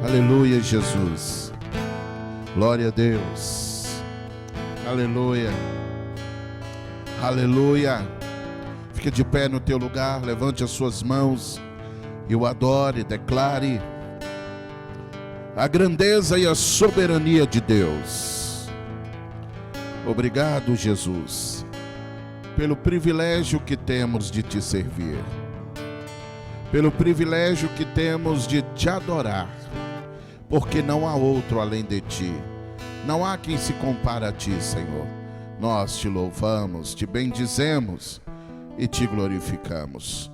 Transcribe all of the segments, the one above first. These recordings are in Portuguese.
Aleluia, Jesus. Glória a Deus. Aleluia. Aleluia. Fique de pé no teu lugar, levante as suas mãos e o adore, declare a grandeza e a soberania de Deus. Obrigado, Jesus, pelo privilégio que temos de te servir, pelo privilégio que temos de te adorar, porque não há outro além de ti, não há quem se compare a ti, Senhor. Nós te louvamos, te bendizemos e te glorificamos.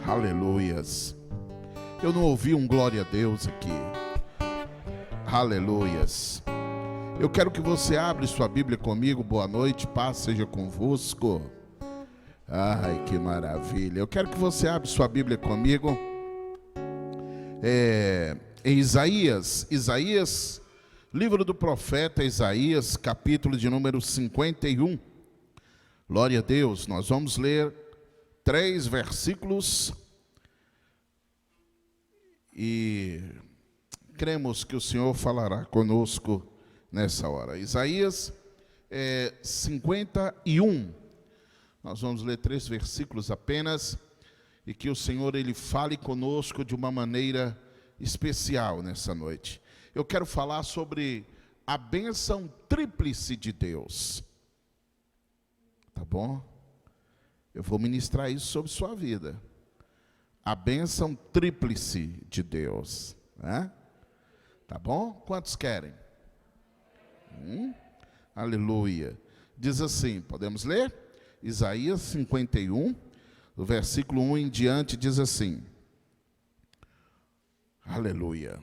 Aleluias. Eu não ouvi um glória a Deus aqui. Aleluias. Eu quero que você abra sua Bíblia comigo. Boa noite, paz seja convosco. Ai, que maravilha. Eu quero que você abra sua Bíblia comigo. Em Isaías, livro do profeta Isaías, capítulo de número 51. Glória a Deus. Nós vamos ler 3 versículos e cremos que o Senhor falará conosco nessa hora. Isaías 51. Nós vamos ler 3 versículos apenas e que o Senhor ele fale conosco de uma maneira especial nessa noite. Eu quero falar sobre a bênção tríplice de Deus. Tá bom? Eu vou ministrar isso sobre sua vida. A bênção tríplice de Deus, né? Tá bom? Quantos querem? Aleluia. Diz assim, podemos ler? Isaías 51, do versículo 1 em diante, diz assim. Aleluia.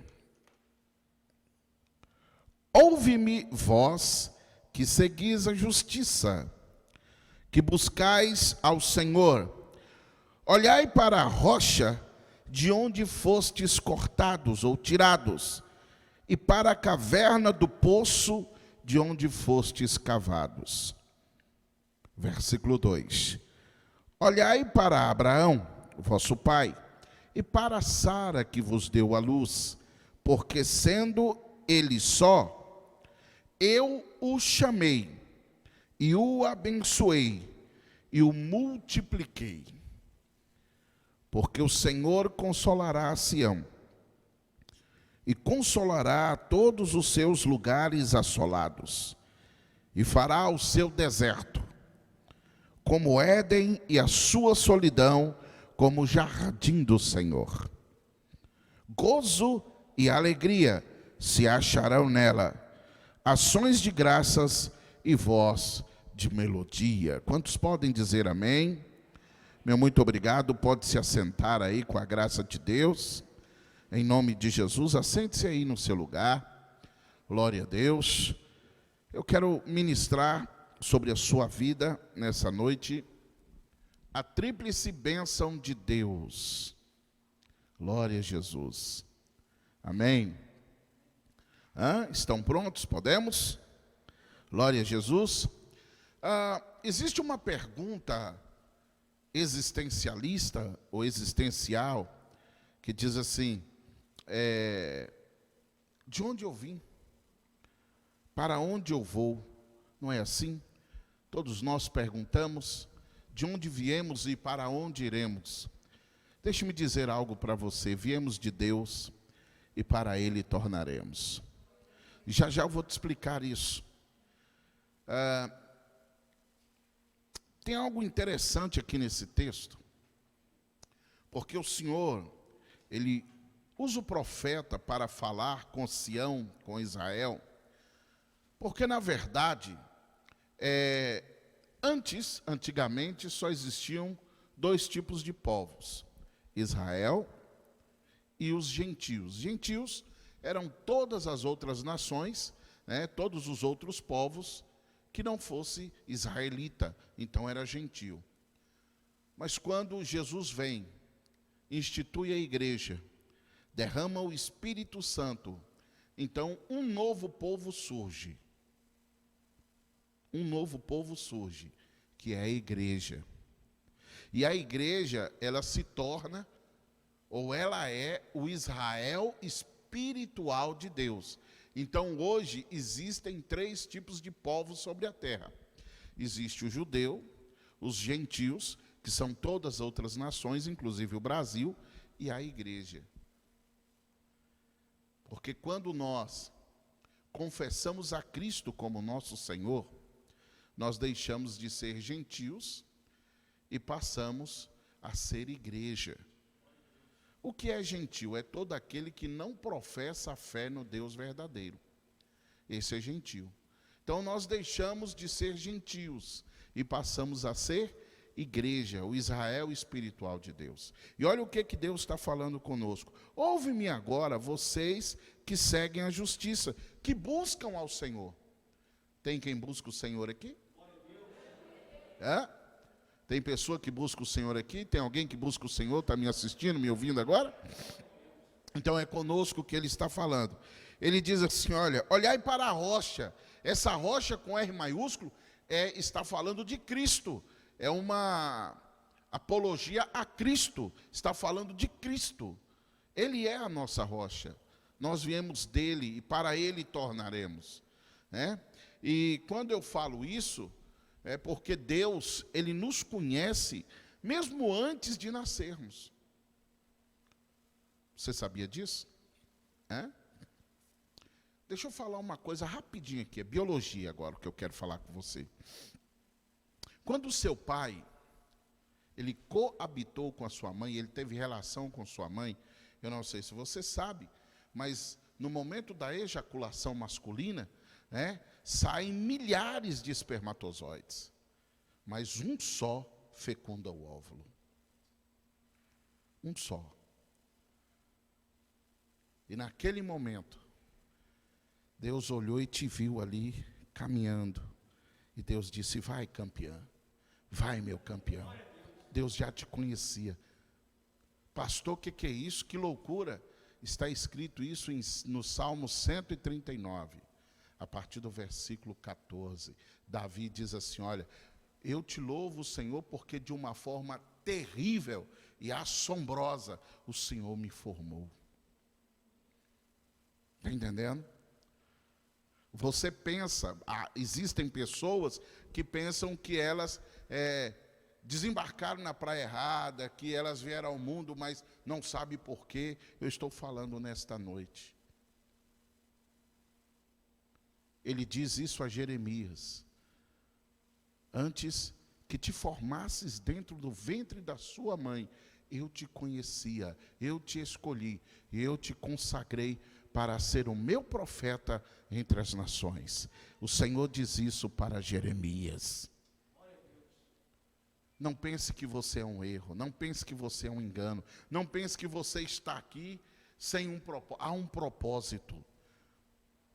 Ouve-me, vós que seguis a justiça, que buscais ao Senhor. Olhai para a rocha de onde fostes cortados ou tirados, e para a caverna do poço de onde fostes cavados. Versículo 2. Olhai para Abraão, vosso pai, e para Sara que vos deu a luz, porque sendo ele só, eu o chamei, e o abençoei, e o multipliquei. Porque o Senhor consolará a Sião, e consolará a todos os seus lugares assolados, e fará o seu deserto como Éden, e a sua solidão como o jardim do Senhor. Gozo e alegria se acharão nela, ações de graças e voz de melodia. Quantos podem dizer amém? Meu muito obrigado. Pode se assentar aí com a graça de Deus. Em nome de Jesus, assente-se aí no seu lugar. Glória a Deus. Eu quero ministrar sobre a sua vida nessa noite a tríplice bênção de Deus. Glória a Jesus. Amém. Estão prontos? Podemos? Glória a Jesus. Existe uma pergunta existencialista ou existencial que diz assim: de onde eu vim? Para onde eu vou? Não é assim? Todos nós perguntamos de onde viemos e para onde iremos. Deixe-me dizer algo para você: viemos de Deus e para Ele tornaremos. Já já eu vou te explicar isso. Tem algo interessante aqui nesse texto, porque o Senhor, Ele usa o profeta para falar com Sião, com Israel, porque na verdade, antigamente só existiam 2 tipos de povos, Israel e os gentios. Gentios eram todas as outras nações, né, todos os outros povos que não fosse israelita, então era gentio. Mas quando Jesus vem, institui a igreja, derrama o Espírito Santo, então um novo povo surge. Um novo povo surge, que é a igreja. E a igreja, ela se torna, ou ela é o Israel espiritual espiritual de Deus. Então, hoje, existem 3 tipos de povos sobre a terra. Existe o judeu, os gentios, que são todas as outras nações, inclusive o Brasil, e a igreja. Porque quando nós confessamos a Cristo como nosso Senhor, nós deixamos de ser gentios e passamos a ser igreja. O que é gentio? É todo aquele que não professa a fé no Deus verdadeiro. Esse é gentio. Então nós deixamos de ser gentios e passamos a ser igreja, o Israel espiritual de Deus. E olha o que Deus está falando conosco. Ouve-me agora, vocês que seguem a justiça, que buscam ao Senhor. Tem quem busca o Senhor aqui? É? Tem pessoa que busca o Senhor aqui? Tem alguém que busca o Senhor? Está me assistindo, me ouvindo agora? Então é conosco que ele está falando. Ele diz assim, olha, olhai para a rocha. Essa rocha com R maiúsculo está falando de Cristo. É uma apologia a Cristo. Está falando de Cristo. Ele é a nossa rocha. Nós viemos dele e para ele tornaremos. Né? E quando eu falo isso, é porque Deus, ele nos conhece mesmo antes de nascermos. Você sabia disso? É? Deixa eu falar uma coisa rapidinho aqui, é biologia agora, o que eu quero falar com você. Quando o seu pai, ele coabitou com a sua mãe, ele teve relação com sua mãe, eu não sei se você sabe, mas no momento da ejaculação masculina, saem milhares de espermatozoides, mas um só fecunda o óvulo. Um só. E naquele momento, Deus olhou e te viu ali caminhando. E Deus disse, vai campeã, vai meu campeão. Deus já te conhecia. Pastor, o que é isso? Que loucura. Está escrito isso no Salmo 139. A partir do versículo 14, Davi diz assim, olha, eu te louvo, Senhor, porque de uma forma terrível e assombrosa o Senhor me formou. Está entendendo? Você pensa, existem pessoas que pensam que elas desembarcaram na praia errada, que elas vieram ao mundo, mas não sabem por quê. Eu estou falando nesta noite. Ele diz isso a Jeremias. Antes que te formasses dentro do ventre da sua mãe, eu te conhecia, eu te escolhi, e eu te consagrei para ser o meu profeta entre as nações. O Senhor diz isso para Jeremias. Não pense que você é um erro, não pense que você é um engano, não pense que você está aqui sem um propósito. Há um propósito.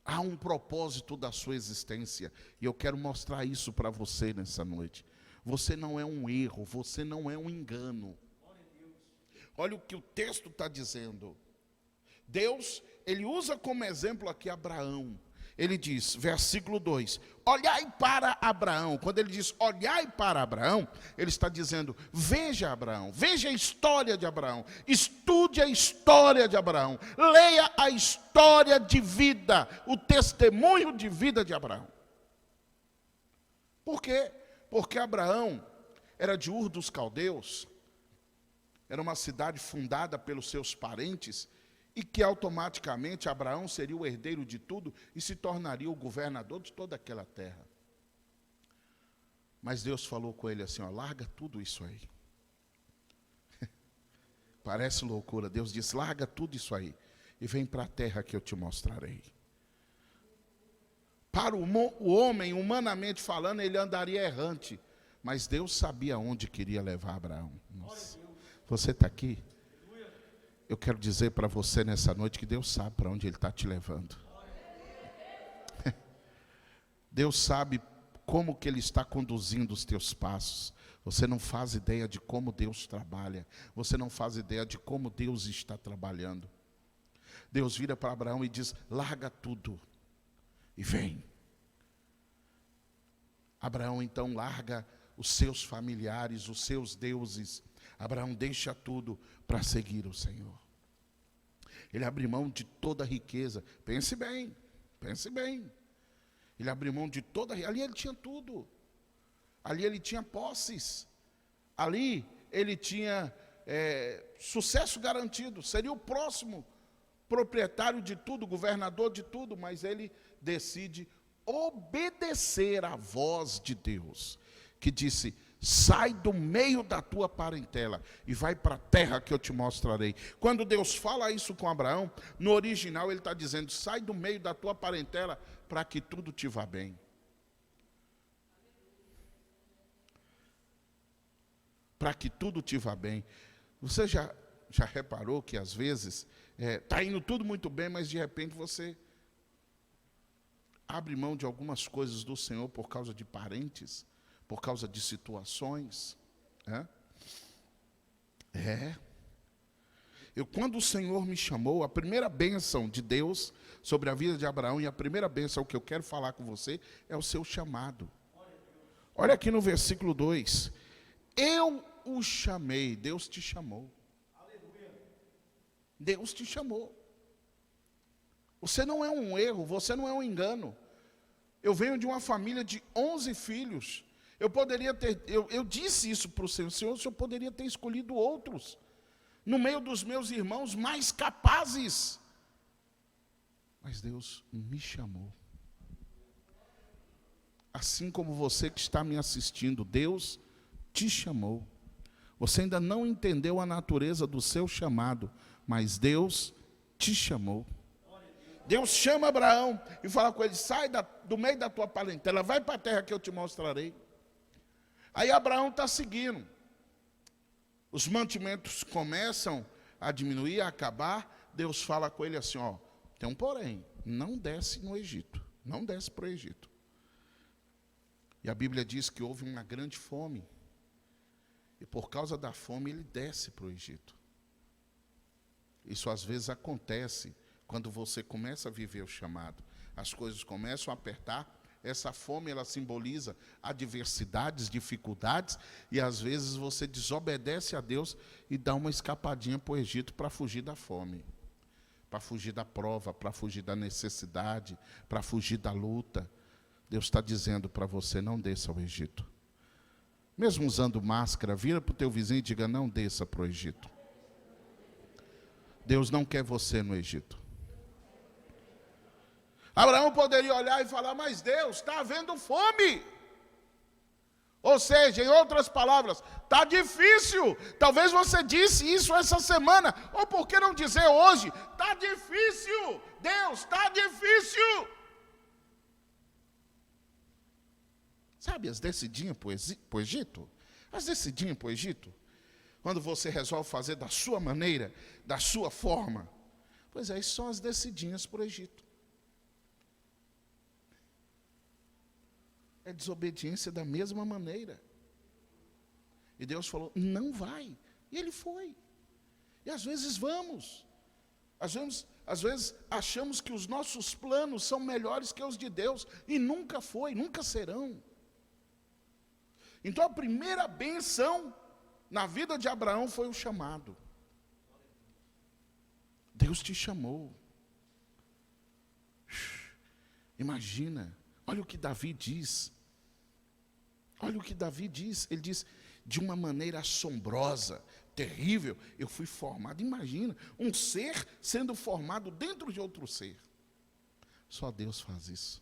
Há um propósito da sua existência, e eu quero mostrar isso para você nessa noite. Você não é um erro, você não é um engano. Olha o que o texto está dizendo. Deus, ele usa como exemplo aqui Abraão. Ele diz, versículo 2, olhai para Abraão. Quando ele diz olhai para Abraão, ele está dizendo, veja Abraão, veja a história de Abraão, estude a história de Abraão, leia a história de vida, o testemunho de vida de Abraão. Por quê? Porque Abraão era de Ur dos Caldeus, era uma cidade fundada pelos seus parentes, e que automaticamente Abraão seria o herdeiro de tudo e se tornaria o governador de toda aquela terra. Mas Deus falou com ele assim, ó, larga tudo isso aí. Parece loucura. Deus disse, larga tudo isso aí e vem para a terra que eu te mostrarei. Para o homem, humanamente falando, ele andaria errante, mas Deus sabia onde queria levar Abraão. Nossa. Você está aqui? Eu quero dizer para você nessa noite que Deus sabe para onde Ele está te levando. Deus sabe como que Ele está conduzindo os teus passos. Você não faz ideia de como Deus trabalha. Você não faz ideia de como Deus está trabalhando. Deus vira para Abraão e diz, larga tudo e vem. Abraão então larga os seus familiares, os seus deuses. Abraão deixa tudo para seguir o Senhor. Ele abriu mão de toda a riqueza. Pense bem, pense bem. Ele abriu mão de toda a riqueza. Ali ele tinha tudo. Ali ele tinha posses. Ali ele tinha sucesso garantido. Seria o próximo proprietário de tudo, governador de tudo, mas ele decide obedecer à voz de Deus, que disse: sai do meio da tua parentela e vai para a terra que eu te mostrarei. Quando Deus fala isso com Abraão, no original ele está dizendo: sai do meio da tua parentela para que tudo te vá bem. Para que tudo te vá bem. Você já reparou que às vezes está indo tudo muito bem, mas de repente você abre mão de algumas coisas do Senhor por causa de parentes, por causa de situações? Quando o Senhor me chamou, a primeira bênção de Deus sobre a vida de Abraão, e a primeira bênção que eu quero falar com você, é o seu chamado. Olha aqui no versículo 2. Eu o chamei. Deus te chamou. Deus te chamou. Você não é um erro, você não é um engano. Eu venho de uma família de 11 filhos. Eu disse isso para o Senhor: o Senhor poderia ter escolhido outros, no meio dos meus irmãos mais capazes. Mas Deus me chamou. Assim como você que está me assistindo, Deus te chamou. Você ainda não entendeu a natureza do seu chamado, mas Deus te chamou. Deus chama Abraão e fala com ele: sai do meio da tua parentela, vai para a terra que eu te mostrarei. Aí Abraão está seguindo. Os mantimentos começam a diminuir, a acabar. Deus fala com ele assim: tem um porém, não desce no Egito, não desce para o Egito. E a Bíblia diz que houve uma grande fome. E por causa da fome ele desce para o Egito. Isso às vezes acontece quando você começa a viver o chamado. As coisas começam a apertar. Essa fome, ela simboliza adversidades, dificuldades, e às vezes você desobedece a Deus e dá uma escapadinha para o Egito para fugir da fome, para fugir da prova, para fugir da necessidade, para fugir da luta. Deus está dizendo para você: não desça ao Egito. Mesmo usando máscara, vira para o teu vizinho e diga: não desça para o Egito. Deus não quer você no Egito. Abraão poderia olhar e falar: mas Deus, está havendo fome. Ou seja, em outras palavras, está difícil. Talvez você disse isso essa semana, ou por que não dizer hoje? Está difícil, Deus, está difícil. Sabe as descidinhas para o Egito? As descidinhas para o Egito? Quando você resolve fazer da sua maneira, da sua forma. Pois é, isso são as descidinhas para o Egito. É desobediência da mesma maneira. E Deus falou: não vai. E ele foi. E às vezes vamos. Às vezes achamos que os nossos planos são melhores que os de Deus. E nunca foi, nunca serão. Então a primeira bênção na vida de Abraão foi o chamado. Deus te chamou. Imagina, olha o que Davi diz. Olha o que Davi diz. Ele diz: de uma maneira assombrosa, terrível, eu fui formado. Imagina, um ser sendo formado dentro de outro ser. Só Deus faz isso.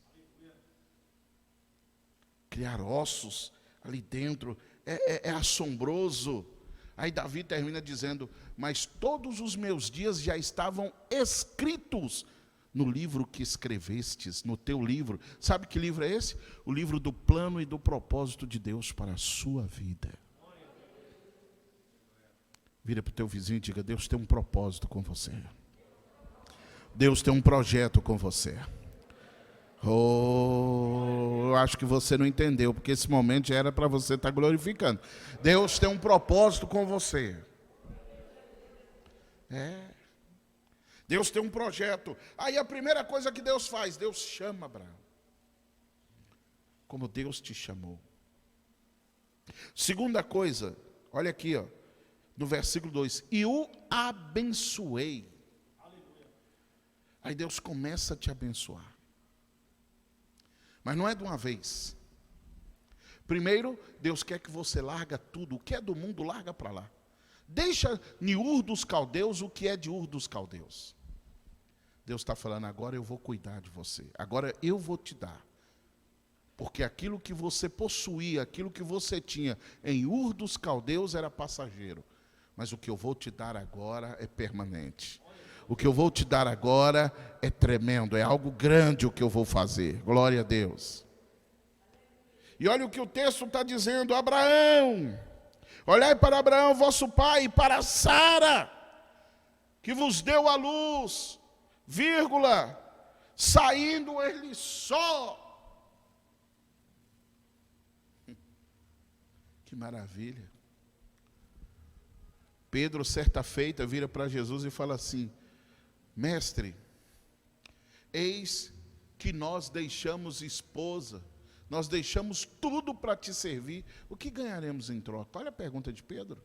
Criar ossos ali dentro é assombroso. Aí Davi termina dizendo: mas todos os meus dias já estavam escritos no livro que escrevestes, no teu livro. Sabe que livro é esse? O livro do plano e do propósito de Deus para a sua vida. Vira para o teu vizinho e diga: Deus tem um propósito com você. Deus tem um projeto com você. Eu acho que você não entendeu, porque esse momento já era para você estar glorificando. Deus tem um propósito com você. Deus tem um projeto. Aí a primeira coisa que Deus faz, Deus chama Abraão. Como Deus te chamou. Segunda coisa, olha aqui, no versículo 2: e o abençoei. Aí Deus começa a te abençoar. Mas não é de uma vez. Primeiro, Deus quer que você larga tudo. O que é do mundo, larga para lá. Deixa em Ur dos Caldeus o que é de Ur dos Caldeus. Deus está falando, agora eu vou cuidar de você. Agora eu vou te dar. Porque aquilo que você possuía, aquilo que você tinha em Ur dos Caldeus era passageiro. Mas o que eu vou te dar agora é permanente. O que eu vou te dar agora é tremendo, é algo grande o que eu vou fazer. Glória a Deus. E olha o que o texto está dizendo, Abraão. Olhai para Abraão, vosso pai, e para Sara, que vos deu a luz, vírgula, saindo ele só. Que maravilha. Pedro, certa feita, vira para Jesus e fala assim, mestre, eis que nós deixamos esposa, nós deixamos tudo para te servir, o que ganharemos em troca? Olha a pergunta de Pedro.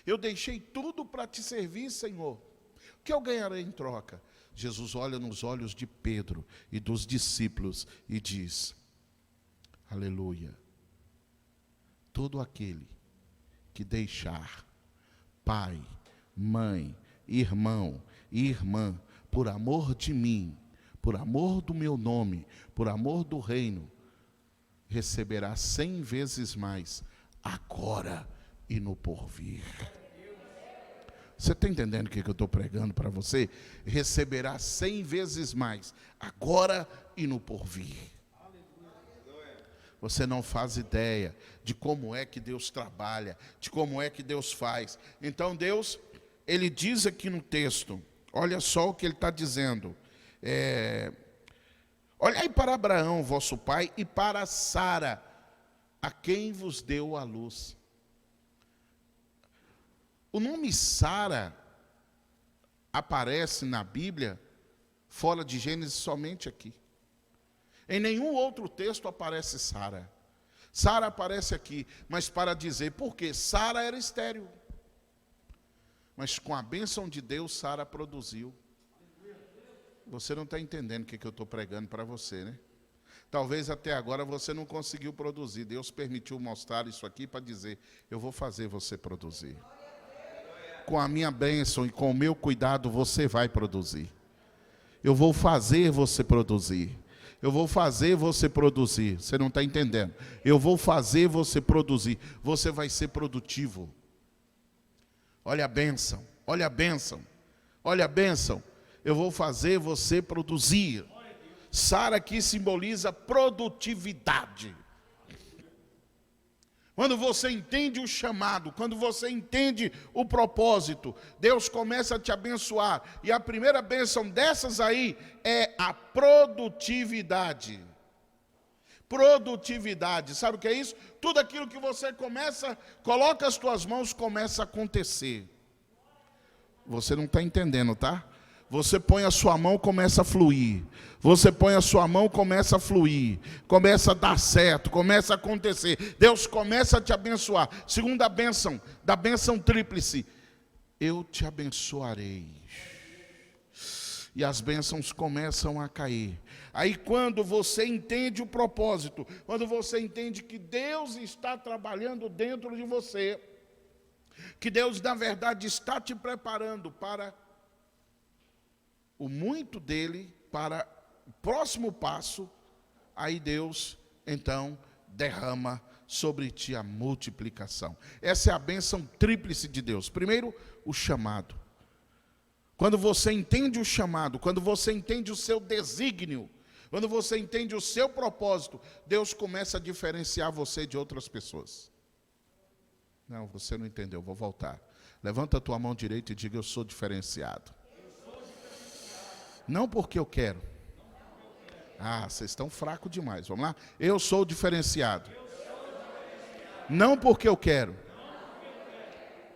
Eu deixei tudo para te servir, Senhor, o que eu ganharei em troca? Jesus olha nos olhos de Pedro e dos discípulos e diz, aleluia, todo aquele que deixar pai, mãe, irmão e irmã, por amor de mim, por amor do meu nome, por amor do reino, receberá 100 vezes mais, agora e no porvir. Você está entendendo o que eu estou pregando para você? Receberá 100 vezes mais, agora e no porvir. Você não faz ideia de como é que Deus trabalha, de como é que Deus faz. Então Deus, Ele diz aqui no texto, olha só o que Ele está dizendo. Olhai para Abraão, vosso pai, e para Sara, a quem vos deu a luz. O nome Sara aparece na Bíblia, fora de Gênesis, somente aqui. Em nenhum outro texto aparece Sara. Sara aparece aqui, mas para dizer, porque Sara era estéril. Mas com a bênção de Deus, Sara produziu. Você não está entendendo o que eu estou pregando para você, né? Talvez até agora você não conseguiu produzir. Deus permitiu mostrar isso aqui para dizer, eu vou fazer você produzir. Com a minha bênção e com o meu cuidado, você vai produzir. Eu vou fazer você produzir. Eu vou fazer você produzir. Você não está entendendo. Eu vou fazer você produzir. Você vai ser produtivo. Olha a bênção. Olha a bênção. Olha a bênção. Eu vou fazer você produzir. Sara aqui simboliza produtividade. Quando você entende o chamado, quando você entende o propósito, Deus começa a te abençoar. E a primeira bênção dessas aí é a produtividade. Produtividade, sabe o que é isso? Tudo aquilo que você coloca as tuas mãos, começa a acontecer. Você não está entendendo, tá? Você põe a sua mão, começa a fluir. Você põe a sua mão, começa a fluir. Começa a dar certo, começa a acontecer. Deus começa a te abençoar. Segunda bênção, da bênção tríplice. Eu te abençoarei. E as bênçãos começam a cair. Aí quando você entende o propósito, quando você entende que Deus está trabalhando dentro de você, que Deus na verdade está te preparando para o muito dele, para o próximo passo, aí Deus, então, derrama sobre ti a multiplicação. Essa é a bênção tríplice de Deus. Primeiro, o chamado. Quando você entende o chamado, quando você entende o seu desígnio, quando você entende o seu propósito, Deus começa a diferenciar você de outras pessoas. Não, você não entendeu, vou voltar. Levanta a tua mão direita e diga, eu sou diferenciado. Não porque eu quero. Ah, vocês estão fracos demais. Vamos lá? Eu sou diferenciado. Não porque eu quero.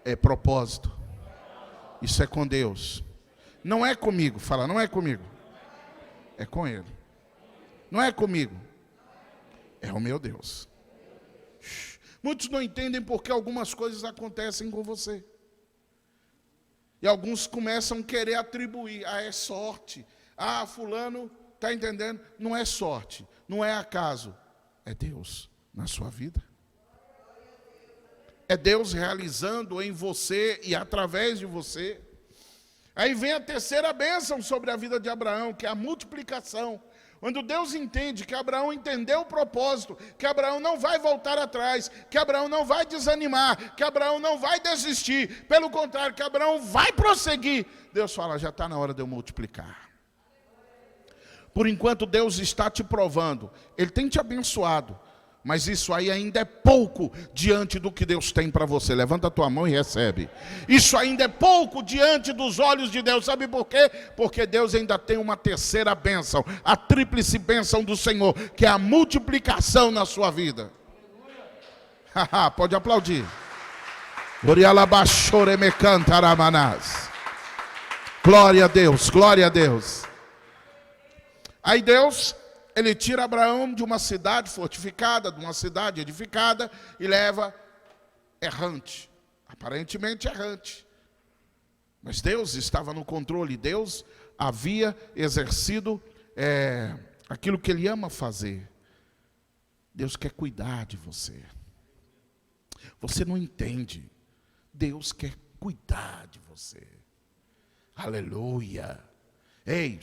É propósito. Isso é com Deus. Não é comigo. Fala, não é comigo. É com Ele. Não é comigo. É o meu Deus. Muitos não entendem porque algumas coisas acontecem com você. E alguns começam a querer atribuir, é sorte, Ah, fulano, está entendendo? Não é sorte, não é acaso, é Deus na sua vida. É Deus realizando em você e através de você. Aí vem a terceira bênção sobre a vida de Abraão, que é a multiplicação. Quando Deus entende que Abraão entendeu o propósito, que Abraão não vai voltar atrás, que Abraão não vai desanimar, que Abraão não vai desistir, pelo contrário, que Abraão vai prosseguir, Deus fala, já está na hora de eu multiplicar. Por enquanto Deus está te provando, Ele tem te abençoado, mas isso aí ainda é pouco diante do que Deus tem para você. Levanta a tua mão e recebe. Isso ainda é pouco diante dos olhos de Deus. Sabe por quê? Porque Deus ainda tem uma terceira bênção, a tríplice bênção do Senhor, que é a multiplicação na sua vida. Pode aplaudir. Glória a Deus, glória a Deus. Aí Deus, Ele tira Abraão de uma cidade fortificada, de uma cidade edificada, e leva errante, aparentemente errante. Mas Deus estava no controle, Deus havia exercido aquilo que Ele ama fazer. Deus quer cuidar de você. Você não entende, Deus quer cuidar de você. Aleluia. Ei,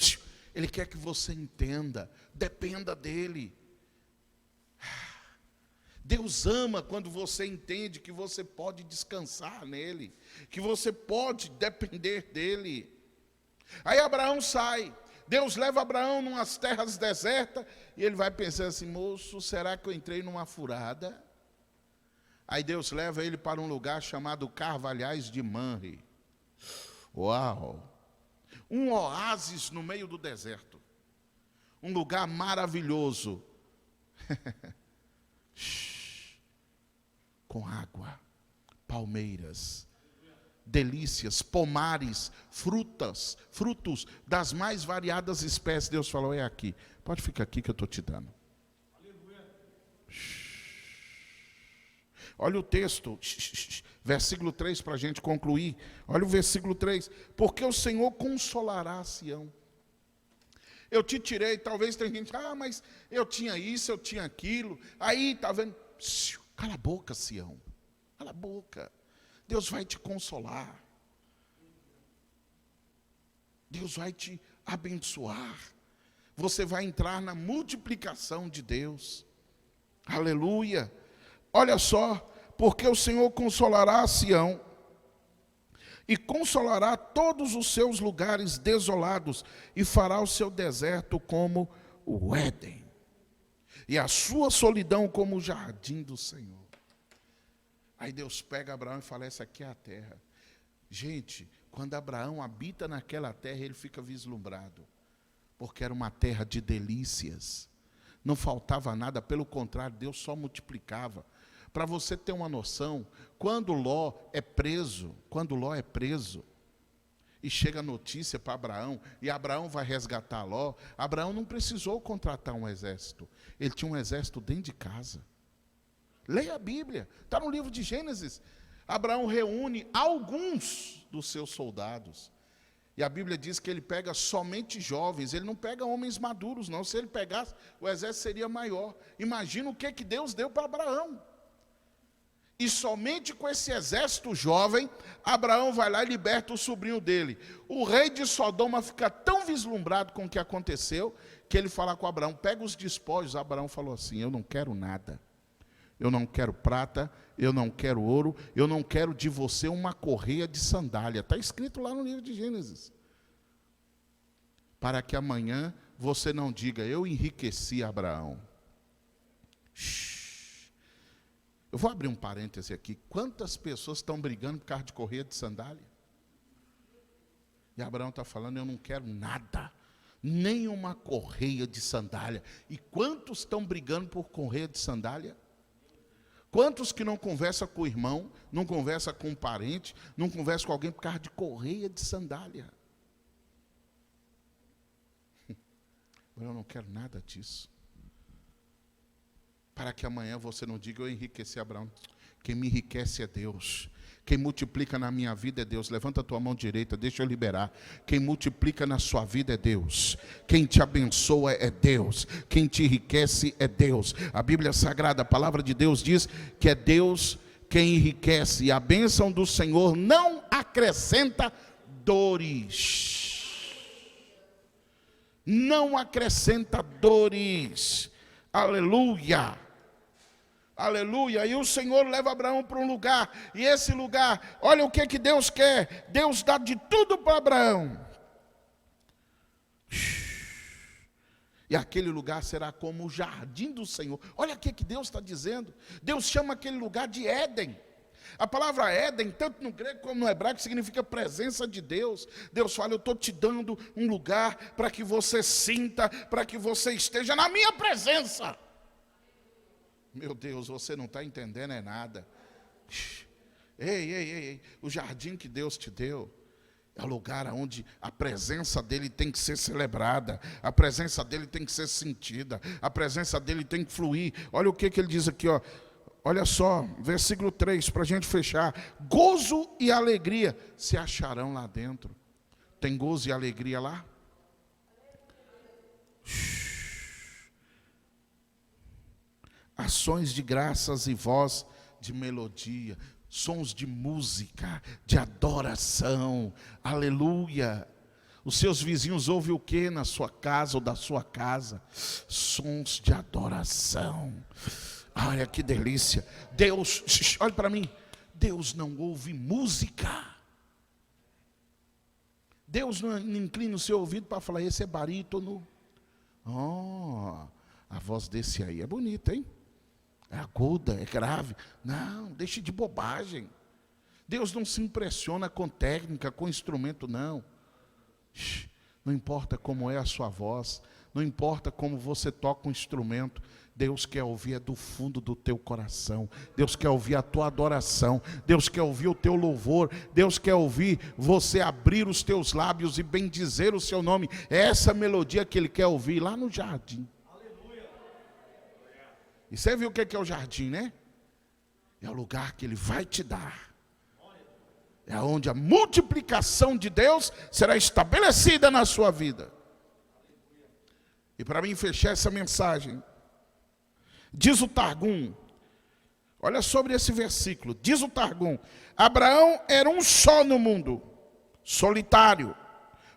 Ele quer que você entenda, dependa dEle. Deus ama quando você entende que você pode descansar nele, que você pode depender dEle. Aí Abraão sai, Deus leva Abraão numas terras desertas, e ele vai pensar assim, moço, será que eu entrei numa furada? Aí Deus leva ele para um lugar chamado Carvalhais de Manre. Uau! Um oásis no meio do deserto. Um lugar maravilhoso. Com água, palmeiras, delícias, pomares, frutos das mais variadas espécies. Deus falou, é aqui. Pode ficar aqui que eu estou te dando. Olha o texto, versículo 3 para a gente concluir. Olha o versículo 3. Porque o Senhor consolará a Sião. Eu te tirei, talvez tem gente, mas eu tinha isso, eu tinha aquilo. Aí, está vendo? Cala a boca, Sião. Cala a boca. Deus vai te consolar. Deus vai te abençoar. Você vai entrar na multiplicação de Deus. Aleluia. Olha só, porque o Senhor consolará a Sião e consolará todos os seus lugares desolados e fará o seu deserto como o Éden e a sua solidão como o jardim do Senhor. Aí Deus pega Abraão e fala, essa aqui é a terra. Gente, quando Abraão habita naquela terra, ele fica vislumbrado, porque era uma terra de delícias, não faltava nada, pelo contrário, Deus só multiplicava. Para você ter uma noção, quando Ló é preso, e chega a notícia para Abraão, e Abraão vai resgatar Ló, Abraão não precisou contratar um exército, ele tinha um exército dentro de casa. Leia a Bíblia, está no livro de Gênesis. Abraão reúne alguns dos seus soldados, e a Bíblia diz que ele pega somente jovens, ele não pega homens maduros não, se ele pegasse, o exército seria maior. Imagina o que Deus deu para Abraão. E somente com esse exército jovem, Abraão vai lá e liberta o sobrinho dele. O rei de Sodoma fica tão vislumbrado com o que aconteceu, que ele fala com Abraão, pega os despojos. Abraão falou assim, eu não quero nada. Eu não quero prata, eu não quero ouro, eu não quero de você uma correia de sandália. Está escrito lá no livro de Gênesis. Para que amanhã você não diga, eu enriqueci Abraão. Eu vou abrir um parêntese aqui. Quantas pessoas estão brigando por causa de correia de sandália? E Abraão está falando, eu não quero nada, nem uma correia de sandália. E quantos estão brigando por correia de sandália? Quantos que não conversam com o irmão, não conversam com um parente, não conversam com alguém por causa de correia de sandália? Eu não quero nada disso. Para que amanhã você não diga, eu enriqueci Abraão. Quem me enriquece é Deus. Quem multiplica na minha vida é Deus. Levanta a tua mão direita, deixa eu liberar. Quem multiplica na sua vida é Deus. Quem te abençoa é Deus. Quem te enriquece é Deus. A Bíblia Sagrada, a palavra de Deus diz que é Deus quem enriquece. E a bênção do Senhor não acrescenta dores. Não acrescenta dores. Aleluia. Aleluia, e o Senhor leva Abraão para um lugar, e esse lugar, olha o que Deus quer, Deus dá de tudo para Abraão, e aquele lugar será como o jardim do Senhor. Olha o que Deus está dizendo, Deus chama aquele lugar de Éden. A palavra Éden, tanto no grego como no hebraico, significa presença de Deus. Deus fala, eu estou te dando um lugar para que você sinta, para que você esteja na minha presença. Meu Deus, você não está entendendo é nada. Ei, o jardim que Deus te deu é o lugar onde a presença dele tem que ser celebrada, a presença dele tem que ser sentida, a presença dele tem que fluir. Olha o que ele diz aqui, ó. Olha só, versículo 3, para a gente fechar. Gozo e alegria se acharão lá dentro. Tem gozo e alegria lá? Ações de graças e voz de melodia, sons de música, de adoração, aleluia. Os seus vizinhos ouvem o que na sua casa ou da sua casa? Sons de adoração. Olha que delícia. Deus, olha para mim, Deus não ouve música. Deus não inclina o seu ouvido para falar, esse é barítono. Oh, a voz desse aí é bonita, hein? É aguda, é grave. Não, deixe de bobagem. Deus não se impressiona com técnica, com instrumento, não. Não importa como é a sua voz, não importa como você toca um instrumento, Deus quer ouvir do fundo do teu coração. Deus quer ouvir a tua adoração. Deus quer ouvir o teu louvor. Deus quer ouvir você abrir os teus lábios e bendizer o seu nome. É essa melodia que Ele quer ouvir lá no jardim. E você viu o que é o jardim, né? É o lugar que Ele vai te dar. É onde a multiplicação de Deus será estabelecida na sua vida. E para mim fechar essa mensagem, diz o Targum, olha sobre esse versículo, diz o Targum, Abraão era um só no mundo, solitário,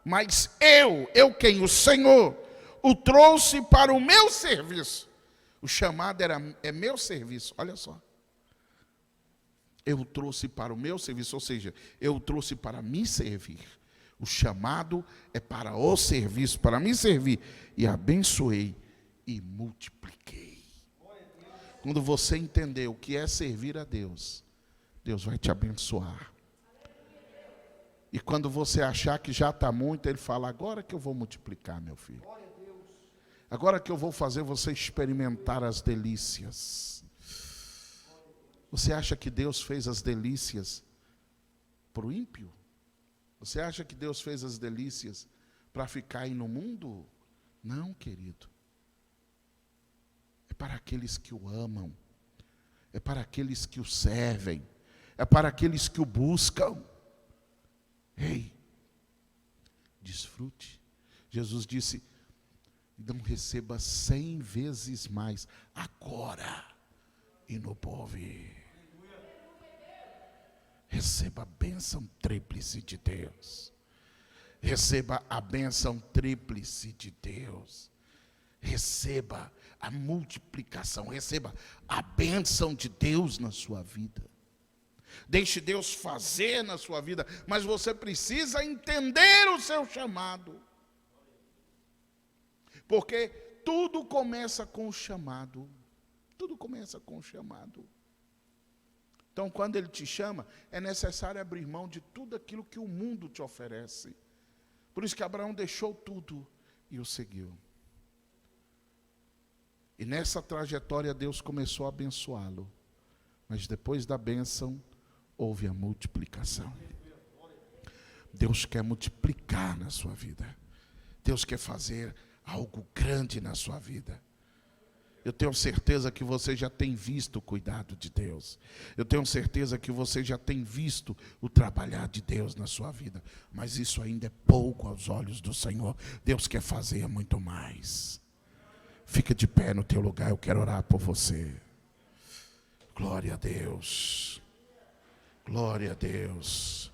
mas eu quem? O Senhor, o trouxe para o meu serviço. O chamado é meu serviço, olha só. Eu o trouxe para o meu serviço, ou seja, eu o trouxe para me servir. O chamado é para o serviço, para me servir. E abençoei e multipliquei. Quando você entender o que é servir a Deus, Deus vai te abençoar. E quando você achar que já está muito, Ele fala, agora que eu vou multiplicar, meu filho. Agora que eu vou fazer você experimentar as delícias. Você acha que Deus fez as delícias para o ímpio? Você acha que Deus fez as delícias para ficar aí no mundo? Não, querido. É para aqueles que o amam. É para aqueles que o servem. É para aqueles que o buscam. Ei, desfrute. Jesus disse, não receba 100 vezes mais agora e no porvir. Receba a bênção tríplice de Deus. Receba a bênção tríplice de Deus. Receba a multiplicação. Receba a bênção de Deus na sua vida. Deixe Deus fazer na sua vida. Mas você precisa entender o seu chamado. Porque tudo começa com o chamado. Tudo começa com o chamado. Então, quando Ele te chama, é necessário abrir mão de tudo aquilo que o mundo te oferece. Por isso que Abraão deixou tudo e o seguiu. E nessa trajetória Deus começou a abençoá-lo. Mas depois da bênção, houve a multiplicação. Deus quer multiplicar na sua vida. Deus quer fazer algo grande na sua vida. Eu tenho certeza que você já tem visto o cuidado de Deus. Eu tenho certeza que você já tem visto o trabalhar de Deus na sua vida. Mas isso ainda é pouco aos olhos do Senhor. Deus quer fazer muito mais. Fica de pé no teu lugar, eu quero orar por você. Glória a Deus. Glória a Deus.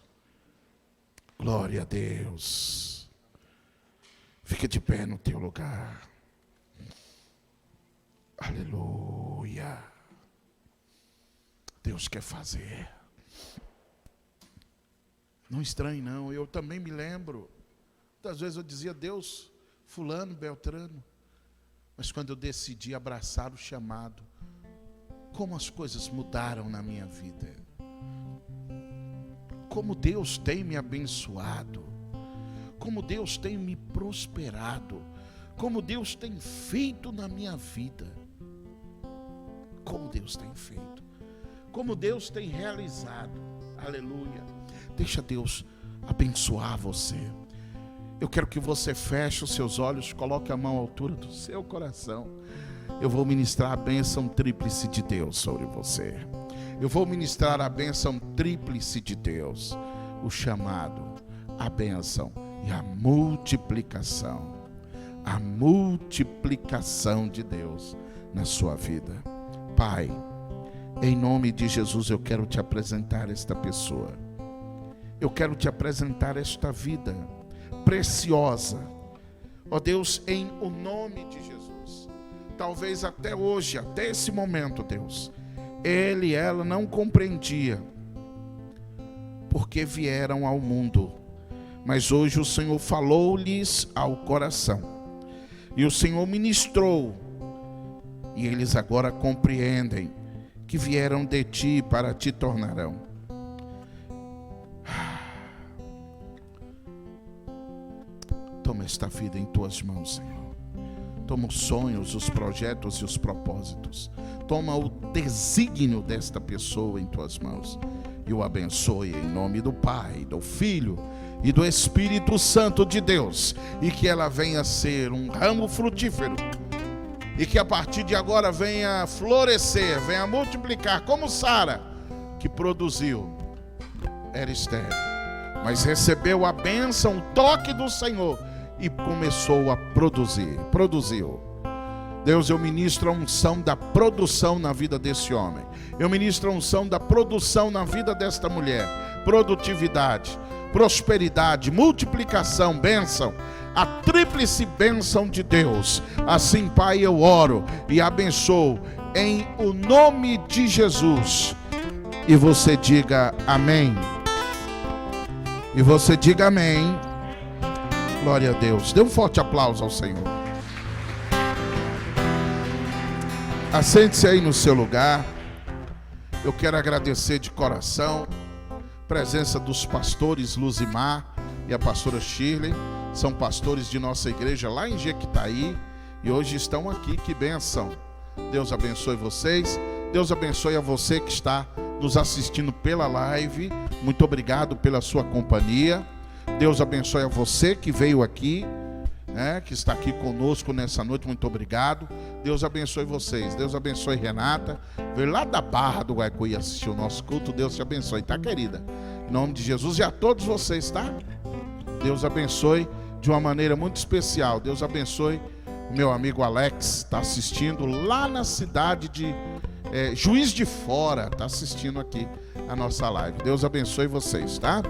Glória a Deus. Fica de pé no teu lugar. Aleluia. Deus quer fazer. Não estranhe não, eu também me lembro. Muitas vezes eu dizia, Deus, fulano, beltrano. Mas quando eu decidi abraçar o chamado, como as coisas mudaram na minha vida. Como Deus tem me abençoado. Como Deus tem me prosperado. Como Deus tem feito na minha vida. Como Deus tem feito. Como Deus tem realizado. Aleluia. Deixa Deus abençoar você. Eu quero que você feche os seus olhos, coloque a mão à altura do seu coração. Eu vou ministrar a bênção tríplice de Deus sobre você. Eu vou ministrar a bênção tríplice de Deus. O chamado, a bênção e a multiplicação. A multiplicação de Deus na sua vida. Pai, em nome de Jesus eu quero te apresentar esta pessoa. Eu quero te apresentar esta vida preciosa. Ó Deus, em o nome de Jesus. Talvez até hoje, até esse momento, Deus, ele e ela não compreendia porque vieram ao mundo. Mas hoje o Senhor falou-lhes ao coração. E o Senhor ministrou. E eles agora compreendem que vieram de ti para te tornarão. Toma esta vida em tuas mãos, Senhor. Toma os sonhos, os projetos e os propósitos. Toma o desígnio desta pessoa em tuas mãos. E o abençoe em nome do Pai, do Filho e do Espírito Santo de Deus. E que ela venha ser um ramo frutífero. E que a partir de agora venha florescer, venha multiplicar, como Sara, que produziu, era estéril, mas recebeu a bênção, o toque do Senhor, e começou a produziu. Deus, eu ministro a unção da produção na vida desse homem, eu ministro a unção da produção na vida desta mulher, produtividade, prosperidade, multiplicação, bênção, a tríplice bênção de Deus. Assim, Pai, eu oro e abençoo em o nome de Jesus. E você diga amém. E você diga amém. Glória a Deus. Dê um forte aplauso ao Senhor. Assente-se aí no seu lugar. Eu quero agradecer de coração a presença dos pastores Luzimar e a pastora Shirley. São pastores de nossa igreja lá em Jequitaí e hoje estão aqui. Que bênção. Deus abençoe vocês. Deus abençoe a você que está nos assistindo pela live. Muito obrigado pela sua companhia. Deus abençoe a você que veio aqui, que está aqui conosco nessa noite. Muito obrigado. Deus abençoe vocês. Deus abençoe Renata. Veio lá da Barra do Guaicuí assistir o nosso culto. Deus te abençoe, tá, querida? Em nome de Jesus e a todos vocês, tá? Deus abençoe de uma maneira muito especial. Deus abençoe o meu amigo Alex, está assistindo lá na cidade de Juiz de Fora, está assistindo aqui a nossa live. Deus abençoe vocês, tá?